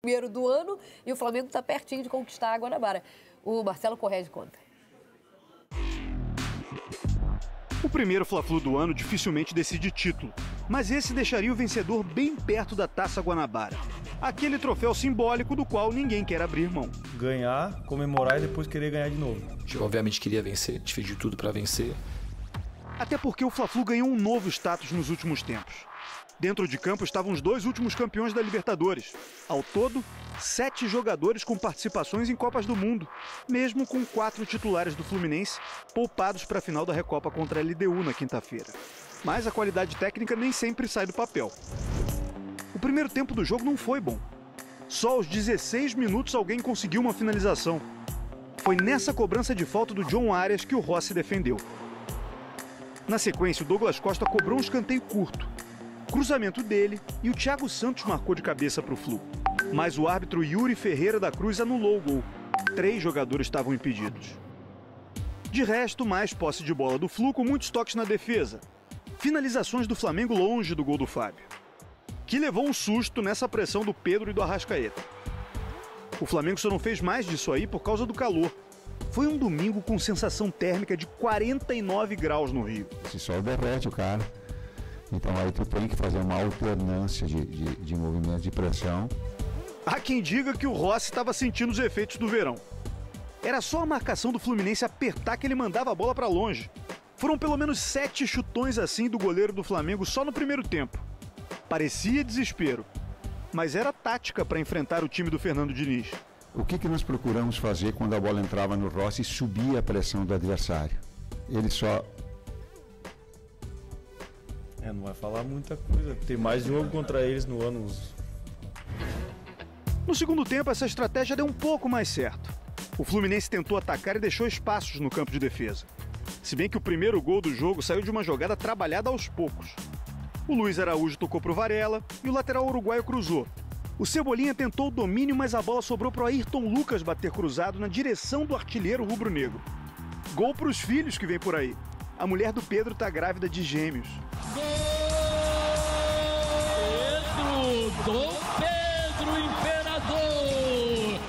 Primeiro do ano e o Flamengo está pertinho de conquistar a Guanabara. O Marcelo Corrêa conta. O primeiro Fla-Flu do ano dificilmente decide título, mas esse deixaria o vencedor bem perto da Taça Guanabara. Aquele troféu simbólico do qual ninguém quer abrir mão. Ganhar, comemorar e depois querer ganhar de novo. A gente obviamente queria vencer, a gente fez de tudo para vencer. Até porque o Fla-Flu ganhou um novo status nos últimos tempos. Dentro de campo estavam os dois últimos campeões da Libertadores. Ao todo, 7 jogadores com participações em Copas do Mundo, mesmo com 4 titulares do Fluminense poupados para a final da Recopa contra a LDU na quinta-feira. Mas a qualidade técnica nem sempre sai do papel. O primeiro tempo do jogo não foi bom. Só aos 16 minutos alguém conseguiu uma finalização. Foi nessa cobrança de falta do John Arias que o Rossi defendeu. Na sequência, o Douglas Costa cobrou um escanteio curto. Cruzamento dele e o Thiago Santos marcou de cabeça para o Flu. Mas o árbitro Yuri Ferreira da Cruz anulou o gol. 3 jogadores estavam impedidos. De resto, mais posse de bola do Flu com muitos toques na defesa. Finalizações do Flamengo longe do gol do Fábio, que levou um susto nessa pressão do Pedro e do Arrascaeta. O Flamengo só não fez mais disso aí por causa do calor. Foi um domingo com sensação térmica de 49 graus no Rio. Esse sol derrete o cara. Então aí tu tem que fazer uma alternância de movimento de pressão. Há quem diga que o Rossi estava sentindo os efeitos do verão. Era só a marcação do Fluminense apertar que ele mandava a bola para longe. Foram pelo menos 7 chutões assim do goleiro do Flamengo só no primeiro tempo. Parecia desespero, mas era tática para enfrentar o time do Fernando Diniz. O que nós procuramos fazer quando a bola entrava no Rossi e subia a pressão do adversário? Ele só... Não vai falar muita coisa. Tem mais jogo contra eles no ano. No segundo tempo, essa estratégia deu um pouco mais certo. O Fluminense tentou atacar e deixou espaços no campo de defesa. Se bem que o primeiro gol do jogo saiu de uma jogada trabalhada aos poucos. O Luiz Araújo tocou para o Varela e o lateral uruguaio cruzou. O Cebolinha tentou o domínio, mas a bola sobrou para o Ayrton Lucas bater cruzado na direção do artilheiro rubro-negro. Gol para os filhos que vem por aí. A mulher do Pedro está grávida de gêmeos. Dom Pedro Imperador!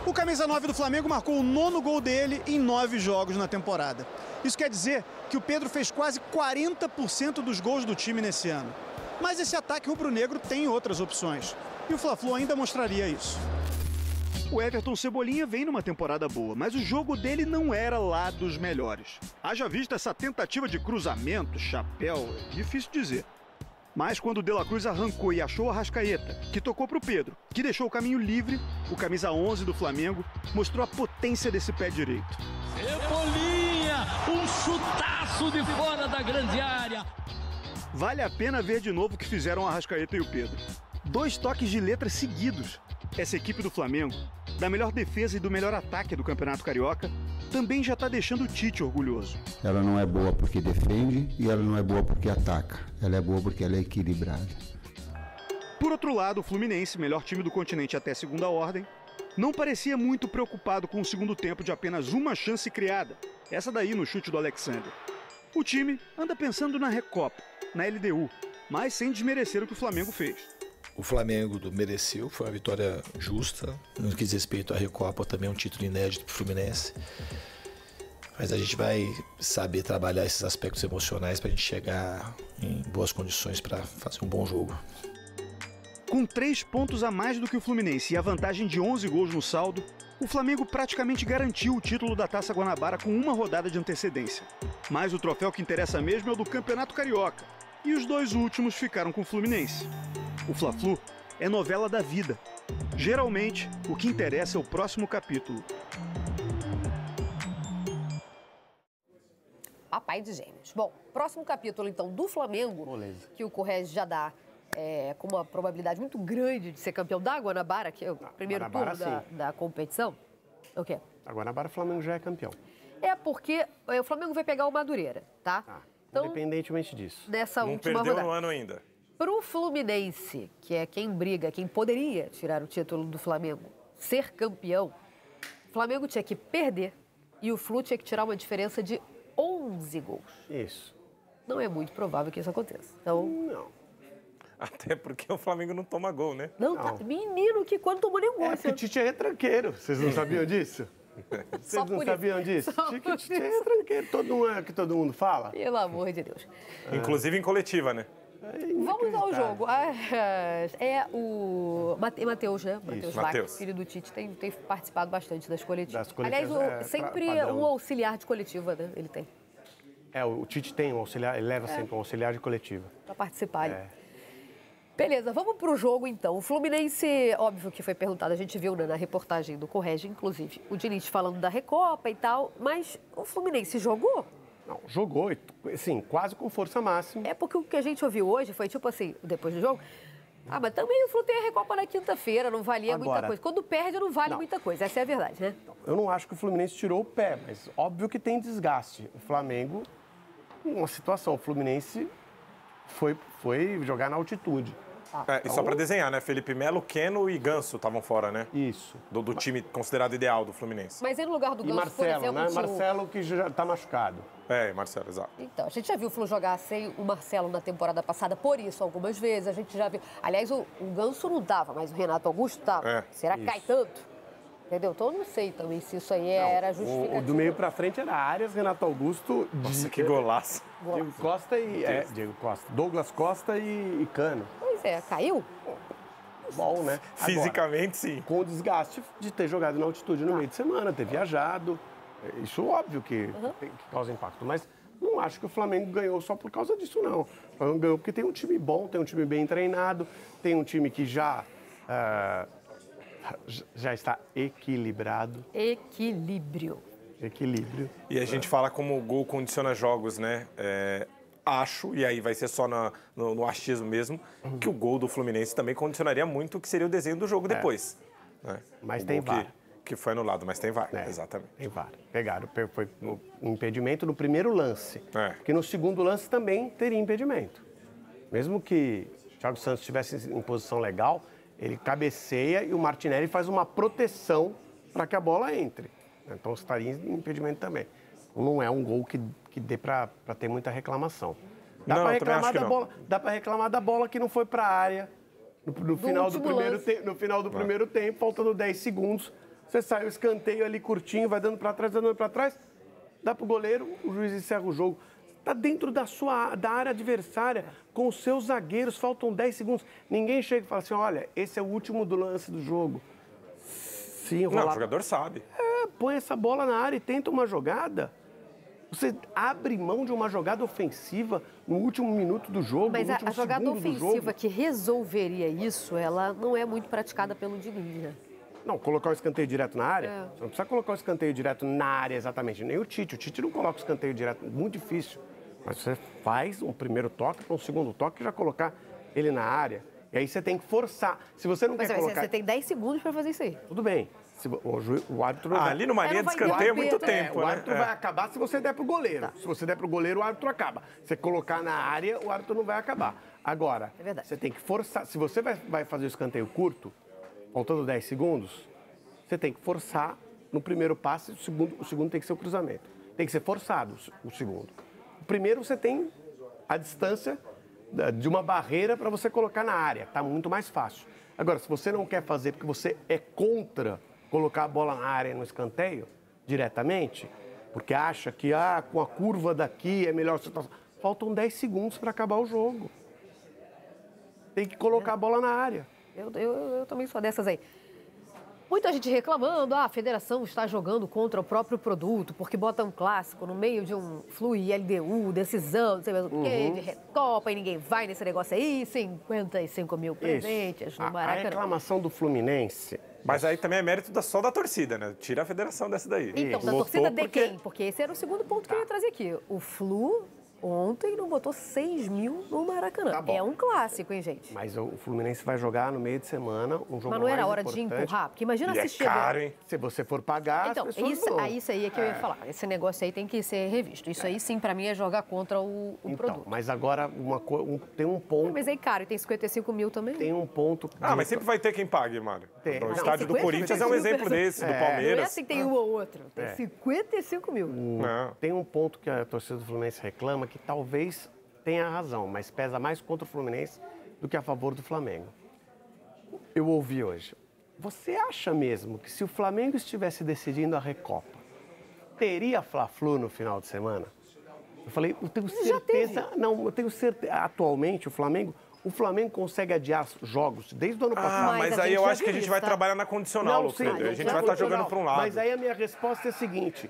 O camisa 9 do Flamengo marcou o 9º gol dele em 9 jogos na temporada. Isso quer dizer que o Pedro fez quase 40% dos gols do time nesse ano. Mas esse ataque rubro-negro tem outras opções. E o Fla-Flu ainda mostraria isso. O Everton Cebolinha vem numa temporada boa, mas o jogo dele não era lá dos melhores. Haja vista essa tentativa de cruzamento, chapéu, é difícil dizer. Mas quando o De La Cruz arrancou e achou a Arrascaeta, que tocou para o Pedro, que deixou o caminho livre, o camisa 11 do Flamengo mostrou a potência desse pé direito. Cebolinha, um chutaço de fora da grande área. Vale a pena ver de novo o que fizeram a Arrascaeta e o Pedro. 2 toques de letra seguidos. Essa equipe do Flamengo, da melhor defesa e do melhor ataque do Campeonato Carioca, também já está deixando o Tite orgulhoso. Ela não é boa porque defende e ela não é boa porque ataca. Ela é boa porque ela é equilibrada. Por outro lado, o Fluminense, melhor time do continente até segunda ordem, não parecia muito preocupado com o segundo tempo de apenas uma chance criada, essa daí no chute do Alexander. O time anda pensando na Recopa, na LDU, mas sem desmerecer o que o Flamengo fez. O Flamengo mereceu, foi uma vitória justa. No que diz respeito à Recopa, também é um título inédito para o Fluminense. Mas a gente vai saber trabalhar esses aspectos emocionais para a gente chegar em boas condições para fazer um bom jogo. Com 3 pontos a mais do que o Fluminense e a vantagem de 11 gols no saldo, o Flamengo praticamente garantiu o título da Taça Guanabara com uma rodada de antecedência. Mas o troféu que interessa mesmo é o do Campeonato Carioca. E os 2 últimos ficaram com o Fluminense. O Fla-Flu é novela da vida. Geralmente, o que interessa é o próximo capítulo. Papai de gêmeos. Bom, próximo capítulo, então, do Flamengo, Moleza. que o Corrêa já dá com uma probabilidade muito grande de ser campeão da Guanabara, que é o primeiro Guanabara, turno da competição. O quê? A Guanabara, o Flamengo já é campeão. É porque o Flamengo vai pegar o Madureira, tá? Então, independentemente disso. Nessa Não última perdeu rodada. no ano ainda. Para o Fluminense, que é quem briga, quem poderia tirar o título do Flamengo, ser campeão, o Flamengo tinha que perder e o Flu tinha que tirar uma diferença de 11 gols. Isso. Não é muito provável que isso aconteça. Então, Não. Até porque o Flamengo não toma gol, né? Não, tá, menino que quando tomou nenhum gol. É porque o Tite é retranqueiro. Vocês não sabiam disso? Vocês não sabiam disso? O Tite é retranqueiro. Que todo mundo fala. Pelo amor de Deus. Inclusive em coletiva, né? Vamos ao jogo. É o Matheus, né? Matheus Lac, Matheus. filho do Tite, tem participado bastante das coletivas. Das coletivas, Aliás, sempre padrão. um auxiliar de coletiva, né? Ele tem. O Tite tem um auxiliar, ele leva sempre um auxiliar de coletiva. Para participar ali. Beleza, vamos para o jogo então. O Fluminense, óbvio que foi perguntado, a gente viu, né, na reportagem do Correge, inclusive, o Diniz falando da Recopa e tal, mas o Fluminense jogou? Não, jogou, assim, quase com força máxima. É porque o que a gente ouviu hoje foi tipo assim, depois do jogo, mas também o Flu tem a Recopa na quinta-feira, não valia muita coisa. Quando perde, não vale muita coisa, essa é a verdade, né? Eu não acho que o Fluminense tirou o pé, mas óbvio que tem desgaste. O Flamengo, uma situação, o Fluminense foi jogar na altitude. E só para desenhar, né? Felipe Melo, Keno e Ganso estavam fora, né? Isso. Do time considerado ideal do Fluminense. Mas aí no lugar do Ganso, Marcelo, por exemplo... né? Marcelo que já está machucado. Marcelo, exato. Então, a gente já viu o Flu jogar sem o Marcelo na temporada passada, por isso, algumas vezes. A gente já viu... Aliás, o Ganso não dava, mas o Renato Augusto estava. Será que cai tanto? Entendeu? Então, eu não sei também se isso aí era justificativo. O do meio para frente era Arias, Renato Augusto... Nossa, que golaço. Diego Costa e... Diego Costa. Douglas Costa e Cano. Pois é, caiu? Bom, né? Fisicamente, sim. Com o desgaste de ter jogado na altitude no meio de semana, ter viajado. Isso óbvio que causa impacto. Mas não acho que o Flamengo ganhou só por causa disso, não. O Flamengo ganhou porque tem um time bom, tem um time bem treinado, tem um time que já está equilibrado. Equilíbrio. E a gente fala como o gol condiciona jogos, né? Acho, e aí vai ser só no achismo mesmo, que o gol do Fluminense também condicionaria muito o que seria o desenho do jogo depois. Né? Mas tem VAR. Que foi anulado, mas tem VAR, exatamente. Tem VAR. Pegaram, foi um impedimento no primeiro lance. Que no segundo lance também teria impedimento. Mesmo que o Thiago Santos estivesse em posição legal, ele cabeceia e o Martinelli faz uma proteção para que a bola entre. Então estaria em impedimento também. Não é um gol que dê para ter muita reclamação. Dá para reclamar da bola que não foi para a área no final do primeiro tempo, faltando 10 segundos. Você sai o escanteio ali curtinho, vai dando para trás, dá para o goleiro, o juiz encerra o jogo. Está dentro da área adversária, com os seus zagueiros, faltam 10 segundos. Ninguém chega e fala assim, olha, esse é o último do lance do jogo. Se enrolar... Não, o jogador sabe. Põe essa bola na área e tenta uma jogada. Você abre mão de uma jogada ofensiva no último minuto do jogo, mas no último a jogada segundo do jogo. ofensiva que resolveria isso, ela não é muito praticada pelo Diniz, né? Não, colocar o escanteio direto na área? Você não precisa colocar o escanteio direto na área exatamente. Nem o Tite não coloca o escanteio direto, muito difícil. Mas você faz um primeiro toque para um segundo toque e já colocar ele na área. E aí você tem que forçar. Se você não quer colocar... Você tem 10 segundos para fazer isso aí. Tudo bem. O árbitro... ali numa linha de escanteio é muito tempo, né? O né? árbitro vai acabar se você der pro goleiro. Se você der pro goleiro, o árbitro acaba. Se você colocar na área, o árbitro não vai acabar. Agora, você tem que forçar. Se você vai fazer o escanteio curto, faltando 10 segundos, você tem que forçar no primeiro passe, o segundo tem que ser o cruzamento. Tem que ser forçado o segundo. O primeiro você tem a distância de uma barreira para você colocar na área. Está muito mais fácil. Agora, se você não quer fazer porque você é contra colocar a bola na área no escanteio diretamente, porque acha que com a curva daqui é melhor situação. Faltam 10 segundos para acabar o jogo. Tem que colocar a bola na área. Eu também sou dessas aí. Muita gente reclamando, a federação está jogando contra o próprio produto, porque bota um clássico no meio de um Flu e LDU, decisão, não sei mais o quê, de Recopa, e ninguém vai nesse negócio aí, 55 mil presentes no Maracanã. A reclamação do Fluminense... Mas aí também é mérito só da torcida, né? Tira a federação dessa daí. Então, da torcida de quem? Porque esse era o segundo ponto que eu ia trazer aqui. O Flu... Ontem não botou 6 mil no Maracanã. É um clássico, hein, gente? Mas o Fluminense vai jogar no meio de semana um jogo mais importante. Mas não era hora de empurrar? Porque imagina assistir... É caro, hein? Se você for pagar, então, as pessoas isso aí é que eu ia falar. Esse negócio aí tem que ser revisto. Isso aí, sim, pra mim, é jogar contra o produto. Mas agora tem um ponto... Mas aí, caro, e tem 55 mil também? Tem um ponto... mas sempre vai ter quem pague, Mário. O estádio do 50, Corinthians é um exemplo desse, do Palmeiras. Não é assim que tem um ou outro. Tem 55 mil. Tem um ponto que a torcida do Fluminense reclama que talvez tenha razão, mas pesa mais contra o Fluminense do que a favor do Flamengo. Eu ouvi hoje. Você acha mesmo que se o Flamengo estivesse decidindo a Recopa, teria Fla-Flu no final de semana? Eu falei, eu tenho certeza... Não, eu tenho certeza... Atualmente, o Flamengo consegue adiar jogos desde o ano passado. Mas aí eu acho que a gente vai trabalhar na condicional, Lucredo. A gente vai estar jogando para um lado. Mas aí a minha resposta é a seguinte...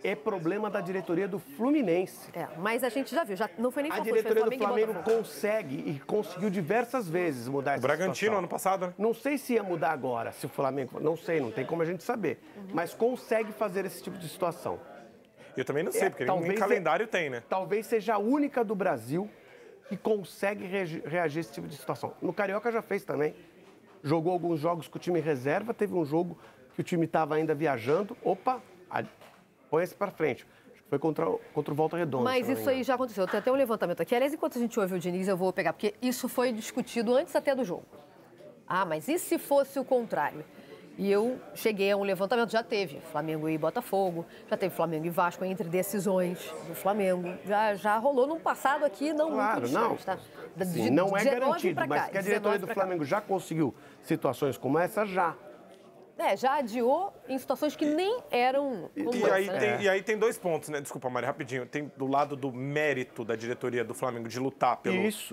É problema da diretoria do Fluminense. Mas a gente já viu, já não foi nem a diretoria do Flamengo consegue e conseguiu diversas vezes mudar essa situação. O Bragantino, ano passado, né? Não sei se ia mudar agora, se o Flamengo... Não sei, não tem como a gente saber. Mas consegue fazer esse tipo de situação. Eu também não sei, porque nem calendário tem, né? Talvez seja a única do Brasil que consegue reagir a esse tipo de situação. No Carioca já fez também. Jogou alguns jogos com o time reserva, teve um jogo que o time estava ainda viajando. Opa, põe esse para frente. Acho que foi contra o Volta Redonda. Mas isso aí já aconteceu. Tem até um levantamento aqui. Aliás, enquanto a gente ouve o Diniz, eu vou pegar, porque isso foi discutido antes até do jogo. Mas e se fosse o contrário? E eu cheguei a um levantamento, já teve Flamengo e Botafogo, já teve Flamengo e Vasco entre decisões do Flamengo. Já rolou num passado aqui, não muito distante, tá? Sim, não é garantido, mas que a diretoria do Flamengo já conseguiu situações como essa, já. Já adiou em situações que nem eram E aí tem dois pontos, né? Desculpa, Mari, rapidinho. Tem do lado do mérito da diretoria do Flamengo de lutar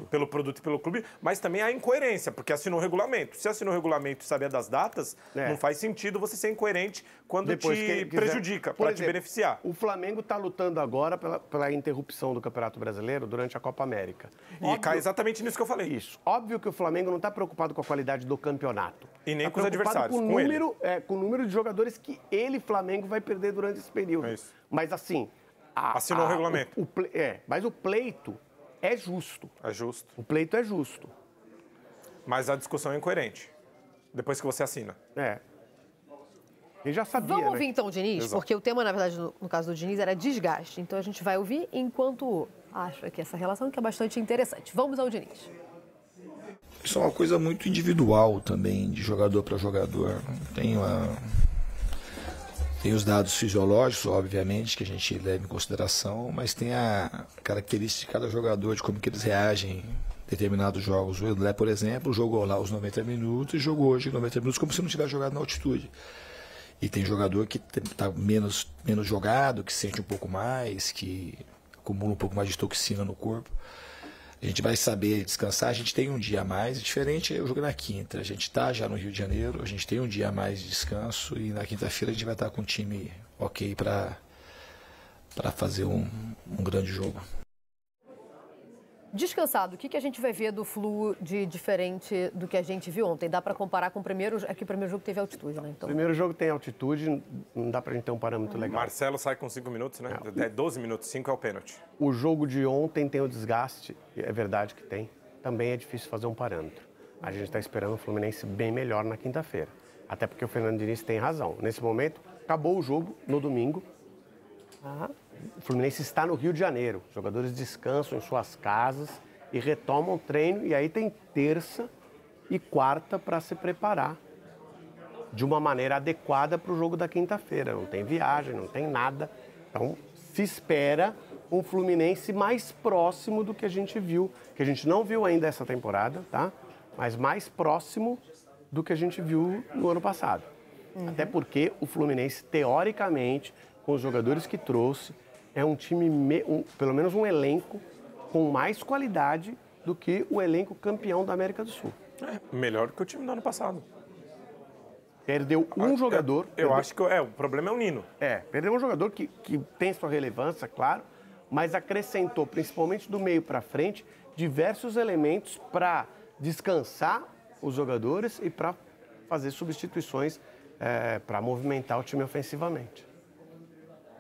pelo produto e pelo clube, mas também a incoerência, porque assinou o regulamento. Se assinou o regulamento e saber das datas, não faz sentido você ser incoerente quando depois te prejudica, para te beneficiar. O Flamengo está lutando agora pela interrupção do Campeonato Brasileiro durante a Copa América. E cai exatamente nisso que eu falei. Isso. Óbvio que o Flamengo não está preocupado com a qualidade do campeonato. E nem com os adversários, com ele. Com o número de jogadores que Flamengo, vai perder durante esse período. É isso. Mas assim... Assinou o regulamento. Mas o pleito é justo. É justo. O pleito é justo. Mas a discussão é incoerente. Depois que você assina. Ele já sabia, Vamos ouvir então o Diniz, Exato. porque o tema, na verdade, no caso do Diniz, era desgaste. Então a gente vai ouvir enquanto acha que essa relação que é bastante interessante. Vamos ao Diniz. Isso é uma coisa muito individual também, de jogador para jogador. Tem os dados fisiológicos, obviamente, que a gente leva em consideração, mas tem a característica de cada jogador, de como que eles reagem em determinados jogos. O Edlé, por exemplo, jogou lá os 90 minutos e jogou hoje 90 minutos como se não tivesse jogado na altitude. E tem jogador que está menos jogado, que sente um pouco mais, que acumula um pouco mais de toxina no corpo. A gente vai saber descansar, a gente tem um dia a mais, diferente eu jogo na quinta, a gente está já no Rio de Janeiro, a gente tem um dia a mais de descanso e na quinta-feira a gente vai estar com um time ok para fazer um grande jogo. Descansado, o que a gente vai ver do Flu de diferente do que a gente viu ontem? Dá para comparar com o primeiro... É que o primeiro jogo teve altitude, né? Então... O primeiro jogo tem altitude, não dá pra gente ter um parâmetro legal. Marcelo sai com 5 minutos, né? 12 minutos, 5 é o pênalti. O jogo de ontem tem o desgaste, é verdade que tem. Também é difícil fazer um parâmetro. A gente está esperando o Fluminense bem melhor na quinta-feira. Até porque o Fernando Diniz tem razão. Nesse momento, acabou o jogo no domingo. O Fluminense está no Rio de Janeiro. Os jogadores descansam em suas casas e retomam o treino. E aí tem terça e quarta para se preparar de uma maneira adequada para o jogo da quinta-feira. Não tem viagem, não tem nada. Então, se espera um Fluminense mais próximo do que a gente viu. Que a gente não viu ainda essa temporada, tá? Mas mais próximo do que a gente viu no ano passado. Até porque o Fluminense, teoricamente, com os jogadores que trouxe, é um time, pelo menos um elenco, com mais qualidade do que o elenco campeão da América do Sul. Melhor que o time do ano passado. Perdeu um jogador. Eu acho que o problema é o Nino. Perdeu um jogador que tem sua relevância, claro, mas acrescentou, principalmente do meio para frente, diversos elementos para descansar os jogadores e para fazer substituições para movimentar o time ofensivamente.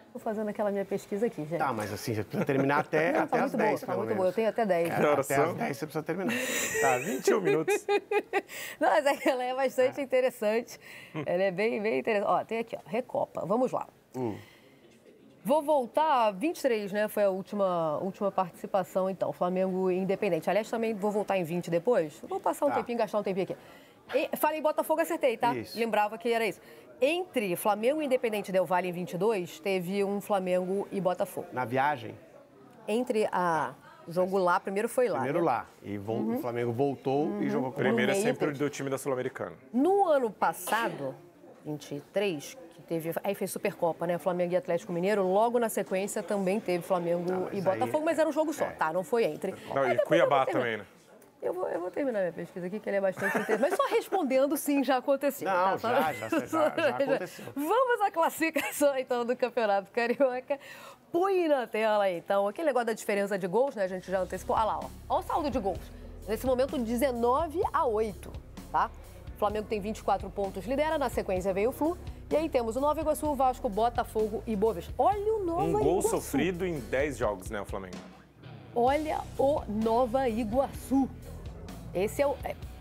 Estou fazendo aquela minha pesquisa aqui, gente. Tá, mas assim, você precisa terminar até as 10, tá muito boa, eu tenho até 10. Até as 10 você precisa terminar. Tá, 21 minutos. Não, mas ela é bastante interessante. Ela é bem interessante. Ó, tem aqui, ó, Recopa. Vamos lá. Vou voltar, 23, né? Foi a última participação, então. Flamengo Independente. Aliás, também vou voltar em 20 depois. Vou passar um tempinho, gastar um tempinho aqui. Falei Botafogo, acertei, tá? Isso. Lembrava que era isso. Entre Flamengo e Independente Del Valle em 22, teve um Flamengo e Botafogo. Na viagem? Entre O jogo lá, primeiro foi lá. Primeiro né? lá. E o Flamengo voltou e jogou com o Primeiro é meio sempre teve. do time da Sul-Americana. No ano passado, 23, que teve. Aí fez Supercopa, né? Flamengo e Atlético Mineiro. Logo na sequência também teve Flamengo e Botafogo, mas era um jogo só, tá? Não foi entre. Não, Aí e depois Cuiabá eu vou também, né? Eu vou terminar minha pesquisa aqui, que ele é bastante interessante. Mas só respondendo, sim, já aconteceu. Não, tá? já aconteceu. Vamos à classificação, então, do Campeonato Carioca. Põe na tela aí, então, aquele negócio da diferença de gols, né? A gente já antecipou. Olha lá, ó. Olha o saldo de gols. Nesse momento, 19-8, tá? O Flamengo tem 24 pontos, lidera. Na sequência vem o Flu. E aí temos o Nova Iguaçu, Vasco, Botafogo e Boves. Olha o Nova Iguaçu. Um gol sofrido em 10 jogos, né, o Flamengo? Olha o Nova Iguaçu. Esse é o...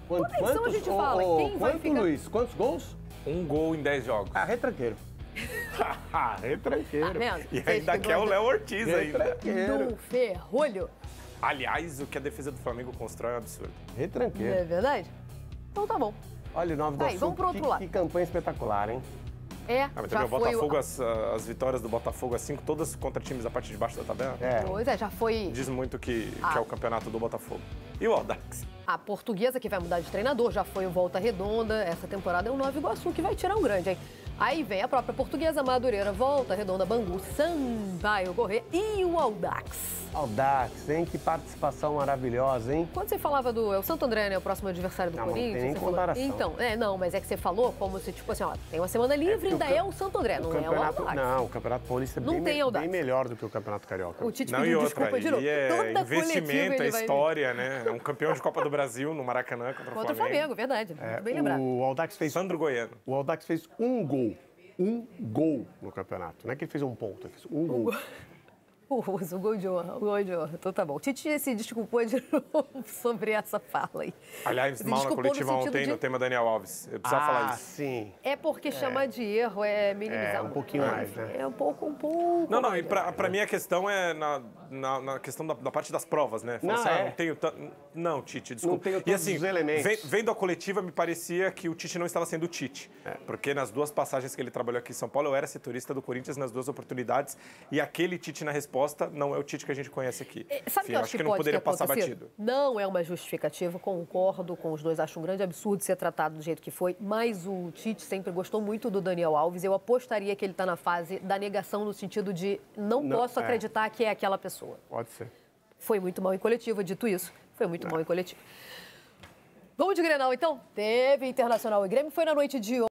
Toda edição a gente fala. Quem vai quanto, ficar... Luiz? Quantos gols? Um gol em 10 jogos. Retranqueiro. Retranqueiro. Tá vendo? E ainda quer o Léo Ortiz ainda. Retranqueiro. Do ferrolho. Aliás, o que a defesa do Flamengo constrói é um absurdo. Não Retranqueiro. é verdade? Então tá bom. Olha o Nova Iguaçu. Aí, vamos pro outro lado. Que campanha espetacular, hein? Mas Já também o foi... Botafogo, as vitórias do Botafogo, as 5, todas contra times da parte de baixo da tabela. Pois é, já foi... Diz muito que é o campeonato do Botafogo. E o Audax? A Portuguesa, que vai mudar de treinador, já foi o Volta Redonda. Essa temporada é o Nova Iguaçu, que vai tirar um grande, hein? Aí vem a própria Portuguesa, Madureira, Volta Redonda, Bangu, Sampaio Corrêa e o Audax. Audax, hein? Que participação maravilhosa, hein? Quando você falava do... É o Santo André, né? O próximo adversário do Não, não tem Corinthians. nem você comparação. Falou... Então, não, mas é que você falou como se, tipo assim, ó, tem uma semana livre, ainda é o Santo André, não é o Audax. Não, o Campeonato Paulista é Não tem bem Audax. melhor do que o Campeonato Carioca. O Tite Não, e pediu outra, desculpa de novo. e é Toda investimento, coletiva é ele vai... história, né? É um campeão de Copa do Brasil no Maracanã contra o Flamengo. Verdade. Muito bem lembrado. O Audax fez... Sandro Goiano. O Audax fez um gol no campeonato. Não é que ele fez um ponto, ele fez um gol. O gol de honra, Então tá bom. O Tite se desculpou de novo sobre essa fala aí. Aliás, mal na coletiva ontem no tema Daniel Alves. Eu precisava falar isso. Sim. É porque chamar de erro é minimizar. É, um pouquinho mais, né? É um pouco. Não, mais, e pra mim a questão é na questão da parte das provas, né? Não, não tenho Não, Tite, desculpa. Não tenho todos os elementos. Vendo a coletiva, me parecia que o Tite não estava sendo o Tite. Porque nas duas passagens que ele trabalhou aqui em São Paulo, eu era setorista do Corinthians nas duas oportunidades. E aquele Tite na resposta não é o Tite que a gente conhece aqui. Sabe Enfim, que eu acho que não pode poderia ter passar acontecido? batido. Não é uma justificativa, concordo com os dois. Acho um grande absurdo ser tratado do jeito que foi. Mas o Tite sempre gostou muito do Daniel Alves. Eu apostaria que ele está na fase da negação, no sentido de não posso acreditar que é aquela pessoa. Pode ser. Foi muito mal em coletiva, dito isso. Foi muito mal em coletiva. Vamos de Grenal, então? Teve Internacional e Grêmio. Foi na noite de ontem.